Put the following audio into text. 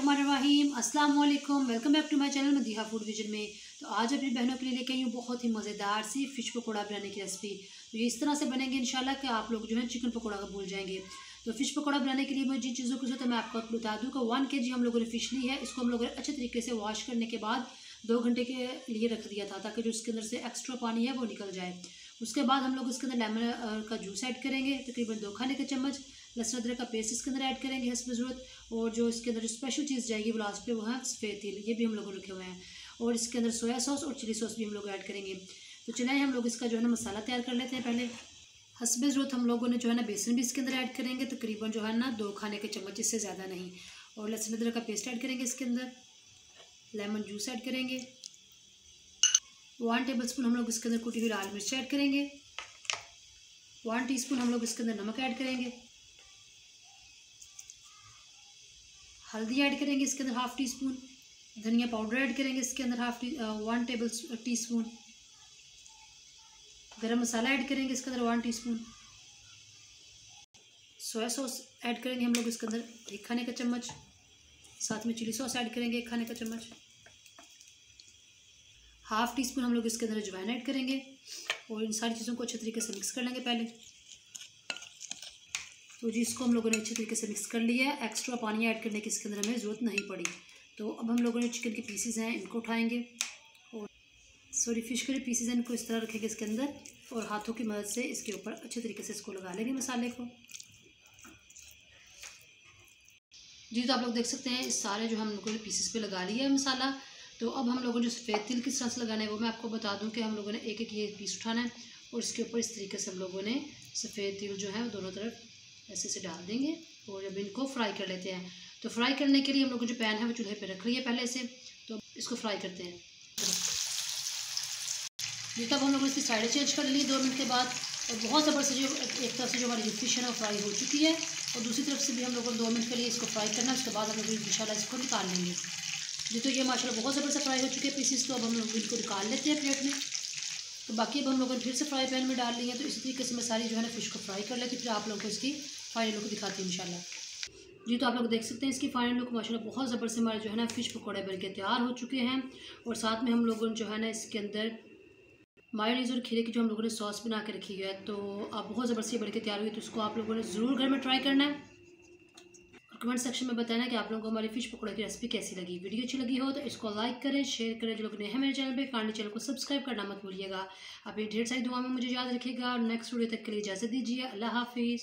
बिस्मिल्लाहिर्रहमानिर्रहीम, अस्सलाम वालेकुम। Welcome back to my channel Madiha food vision में। तो आज अपनी बहनों के लिए लेके आई हूँ बहुत ही मज़ेदार सी फ़िश पकौड़ा बनाने की रेसिपी। तो ये इस तरह से बनेंगे इंशाल्लाह कि आप लोग जो है चिकन पकौड़ा का भूल जाएंगे। तो फ़िश पकौड़ा बनाने के लिए मुझे जिन चीज़ों की ज़रूरत है मैं आपको बता दूँ कि 1 kg हम लोगों ने फ़िश ली है। इसको हम लोगों ने अच्छे तरीके से वॉश करने के बाद 2 घंटे के लिए रख दिया था ताकि जो इसके अंदर से एक्स्ट्रा पानी है वो निकल जाए। उसके बाद हम लोग इसके अंदर लेमन का जूस ऐड करेंगे, तकरीबन 2 खाने के चम्मच। लहसुन अदरक का पेस्ट इसके अंदर ऐड करेंगे हस्ब ज़रूरत। और जो इसके अंदर जो स्पेशल चीज़ जाएगी वो लास्ट पे वो है सफ़ेद तिल, ये भी हम लोग रखे हुए हैं। और इसके अंदर सोया सॉस और चिली सॉस भी हम लोग ऐड करेंगे। तो चलिए हम लोग इसका जो है ना मसाला तैयार कर लेते हैं। पहले हस्ब ज़रूरत हम लोगों ने जो है ना बेसन भी इसके अंदर ऐड करेंगे, तकरीबन जो है ना 2 खाने के चम्मच, इससे ज़्यादा नहीं। और लहसुन अदरक का पेस्ट ऐड करेंगे इसके अंदर। लेमन जूस ऐड करेंगे। 1 टेबलस्पून हम लोग इसके अंदर कुटी हुई लाल मिर्च ऐड करेंगे। 1 टीस्पून हम लोग इसके अंदर नमक ऐड करेंगे। हल्दी ऐड करेंगे इसके अंदर 1/2 टीस्पून। धनिया पाउडर ऐड करेंगे इसके अंदर 1 टेबल टीस्पून। गरम मसाला ऐड करेंगे इसके अंदर 1 टीस्पून। सोया सॉस ऐड करेंगे हम लोग इसके अंदर 1 खाने का चम्मच। साथ में चिली सॉस ऐड करेंगे 1 खाने का चम्मच। 1/2 टीस्पून हम लोग इसके अंदर अजवाइन ऐड करेंगे। और इन सारी चीज़ों को अच्छे तरीके से मिक्स कर लेंगे पहले। तो जी इसको हम लोगों ने अच्छे तरीके से मिक्स कर लिया है। एक्स्ट्रा पानी ऐड करने की इसके अंदर हमें ज़रूरत नहीं पड़ी। तो अब हम लोगों ने चिकन के पीसेस हैं इनको उठाएंगे और फ़िश के जो पीसेस हैं इनको इस तरह रखेंगे इसके अंदर और हाथों की मदद से इसके ऊपर अच्छे तरीके से इसको लगा लेंगे मसाले को। जी तो आप लोग देख सकते हैं इस सारे जो हम लोगों ने पीसेस पे लगा लिया है मसाला। तो अब हम लोगों ने जो सफ़ेद तिल किस तरह से लगाना है वो मैं आपको बता दूं कि हम लोगों ने एक एक ये पीस उठाना है और इसके ऊपर इस तरीके से हम लोगों ने सफ़ेद तिल जो है वो दोनों तरफ ऐसे से डाल देंगे और जब इनको फ्राई कर लेते हैं। तो फ्राई करने के लिए हम लोग जो पैन है वो चूल्हे पे रख लिया पहले से। तो इसको फ्राई करते हैं। जी तब हम लोग इसकी साइडें चेंज कर ली 2 मिनट के बाद। और बहुत ज़बरदस्त जो एक तरफ से जो हमारी फ़िश है वो फ्राई हो चुकी है और दूसरी तरफ से भी हम लोगों को 2 मिनट के लिए इसको फ्राई करना है। उसके बाद हम लोग इंशाल्लाह इसको निकाल लेंगे। जी तो ये माशाल्लाह बहुत ज़बरदस्त फ्राई हो चुके हैं पीसीस। तो अब हम लोग इनको निकाल लेते हैं प्लेट में। तो बाकी अब हम लोगों ने फिर से फ्राई पैन में डाल ली है। तो इसी तरीके से मैं सारी जो है ना फ़िश को फ्राई कर लेती, फिर आप लोगों को इसकी फाइनल लुक दिखाती हूँ इंशाल्लाह। जी तो आप लोग देख सकते हैं इसकी फाइनल लुक माशाल्लाह बहुत ज़बरदस्त हमारे जो है ना फ़िश पकौड़े बन के तैयार हो चुके हैं। और साथ में हम लोगों ने जो है ना इसके अंदर मायोनीज़ और खीरे की जो हम लोगों ने सॉस बना के रखी है तो आप बहुत ज़बरदस्त बन के तैयार हुई। तो इसको आप लोगों ने ज़रूर घर में ट्राई करना है और कमेंट सेक्शन में बताना कि आप लोगों को हमारी फ़िश पकौड़े की रेसिपी कैसी लगी। वीडियो अच्छी लगी हो तो इसको लाइक करें, शेयर करें। जो लोग नए हैं मेरे चैनल पे काइंडली चैनल को सब्सक्राइब करना मत भूलिएगा। आप ये ढेर सारी दुआ में मुझे याद रखिएगा और नेक्स्ट वीडियो तक के लिए इजाज़त दीजिए। अल्लाह हाफिज़।